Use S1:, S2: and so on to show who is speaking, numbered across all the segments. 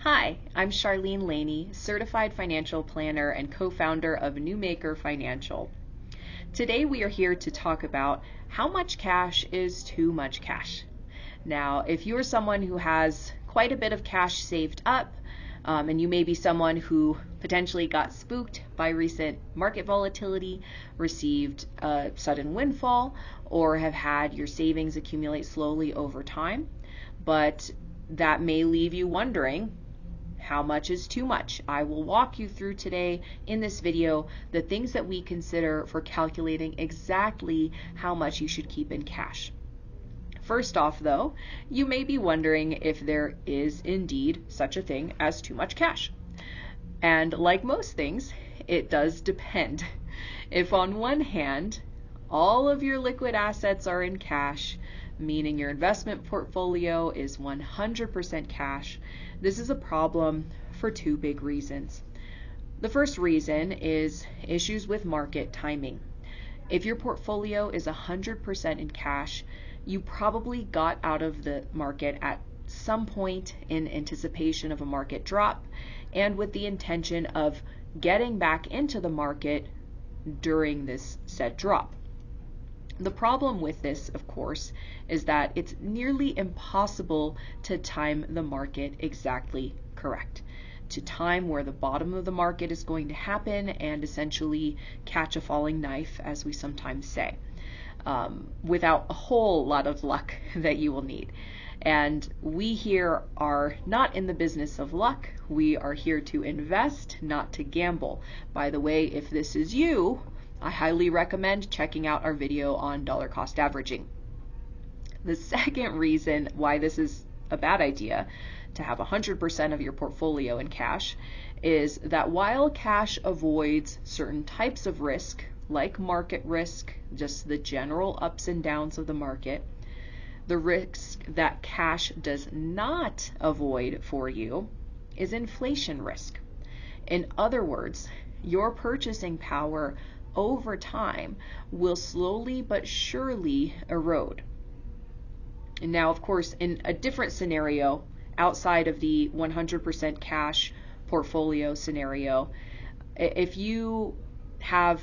S1: Hi, I'm Charlene Laney, Certified Financial Planner and co-founder of Newmaker Financial. Today we are here to talk about how much cash is too much cash. Now, if you're someone who has quite a bit of cash saved up, and you may be someone who potentially got spooked by recent market volatility, received a sudden windfall, or have had your savings accumulate slowly over time, but that may leave you wondering, how much is too much? I will walk you through today in this video the things that we consider for calculating exactly how much you should keep in cash. First off, though, you may be wondering if there is indeed such a thing as too much cash. And like most things, it does depend. If on one hand, all of your liquid assets are in cash, meaning your investment portfolio is 100% cash, this is a problem for two big reasons. The first reason is issues with market timing. If your portfolio is 100% in cash, you probably got out of the market at some point in anticipation of a market drop and with the intention of getting back into the market during this said drop. The problem with this, of course, is that it's nearly impossible to time the market exactly correct, to time where the bottom of the market is going to happen and essentially catch a falling knife, as we sometimes say, without a whole lot of luck that you will need. And we here are not in the business of luck. We are here to invest, not to gamble. By the way, if this is you, I highly recommend checking out our video on dollar cost averaging. The second reason why this is a bad idea to have 100% of your portfolio in cash is that while cash avoids certain types of risk, like market risk, just the general ups and downs of the market, the risk that cash does not avoid for you is inflation risk. In other words, your purchasing power over time will slowly but surely erode. And now, of course, in a different scenario, outside of the 100% cash portfolio scenario, if you have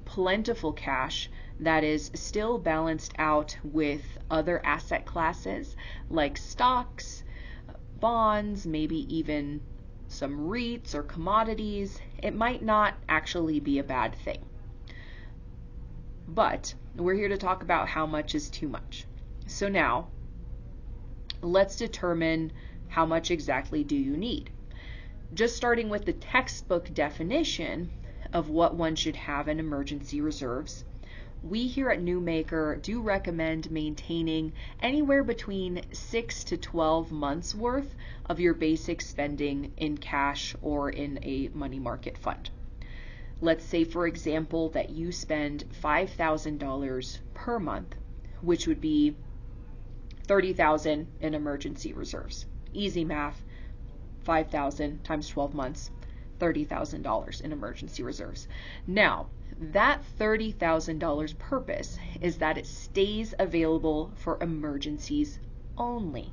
S1: plentiful cash that is still balanced out with other asset classes like stocks, bonds, maybe even some REITs or commodities, it might not actually be a bad thing. But we're here to talk about how much is too much. So now, let's determine how much exactly do you need. Just starting with the textbook definition of what one should have in emergency reserves, we here at Newmaker do recommend maintaining anywhere between 6 to 12 months worth of your basic spending in cash or in a money market fund. Let's say, for example, that you spend $5,000 per month, which would be $30,000 in emergency reserves. Easy math, 5,000 times 12 months, $30,000 in emergency reserves. Now, that $30,000 purpose is that it stays available for emergencies only.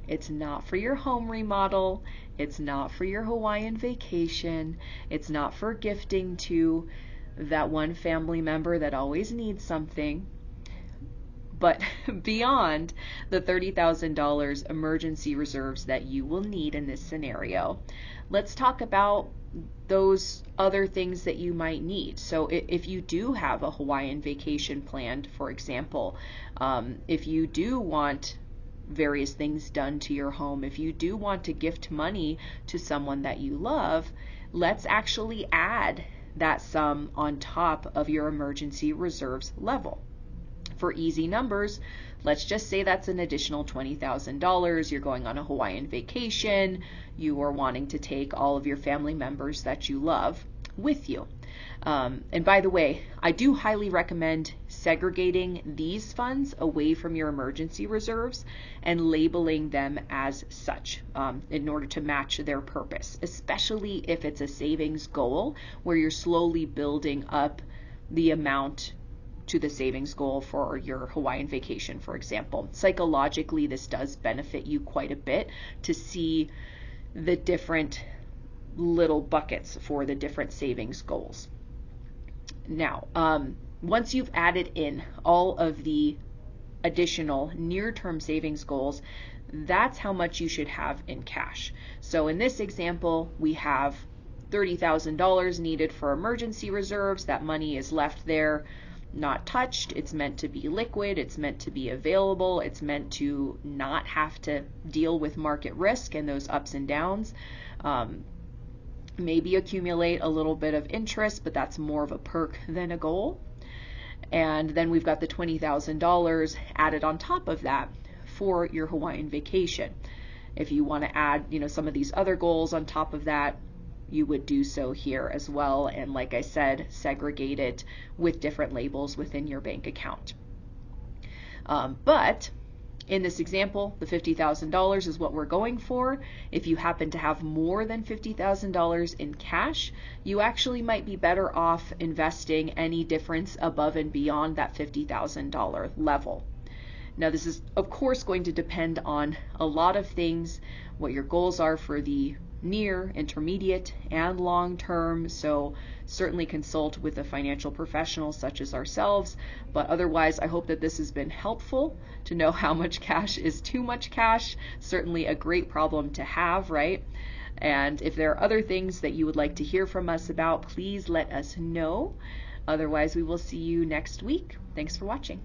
S1: It's not for your home remodel, it's not for your Hawaiian vacation, it's not for gifting to that one family member that always needs something. But beyond the $30,000 emergency reserves that you will need in this scenario, let's talk about those other things that you might need. So if you do have a Hawaiian vacation planned, for example, if you do want various things done to your home, if you do want to gift money to someone that you love, let's actually add that sum on top of your emergency reserves level. For easy numbers, let's just say that's an additional $20,000. You're going on a Hawaiian vacation. You are wanting to take all of your family members that you love with you. And by the way, I do highly recommend segregating these funds away from your emergency reserves and labeling them as such in order to match their purpose, especially if it's a savings goal where you're slowly building up the amount to the savings goal for your Hawaiian vacation, for example. Psychologically, this does benefit you quite a bit to see the different little buckets for the different savings goals. Now, once you've added in all of the additional near-term savings goals, that's how much you should have in cash. So in this example, we have $30,000 needed for emergency reserves. That money is left there, not touched. It's meant to be liquid. It's meant to be available. It's meant to not have to deal with market risk and those ups and downs. Maybe accumulate a little bit of interest, but that's more of a perk than a goal. And then we've got the $20,000 added on top of that for your Hawaiian vacation. If you want to add, some of these other goals on top of that, you would do so here as well. And like I said, segregate it with different labels within your bank account. But in this example, the $50,000 is what we're going for. If you happen to have more than $50,000 in cash, you actually might be better off investing any difference above and beyond that $50,000 level. Now, this is, of course, going to depend on a lot of things, what your goals are for the near, intermediate, and long term. So certainly consult with a financial professional such as ourselves. But otherwise, I hope that this has been helpful to know how much cash is too much cash. Certainly a great problem to have, right? And if there are other things that you would like to hear from us about, please let us know. Otherwise, we will see you next week. Thanks for watching.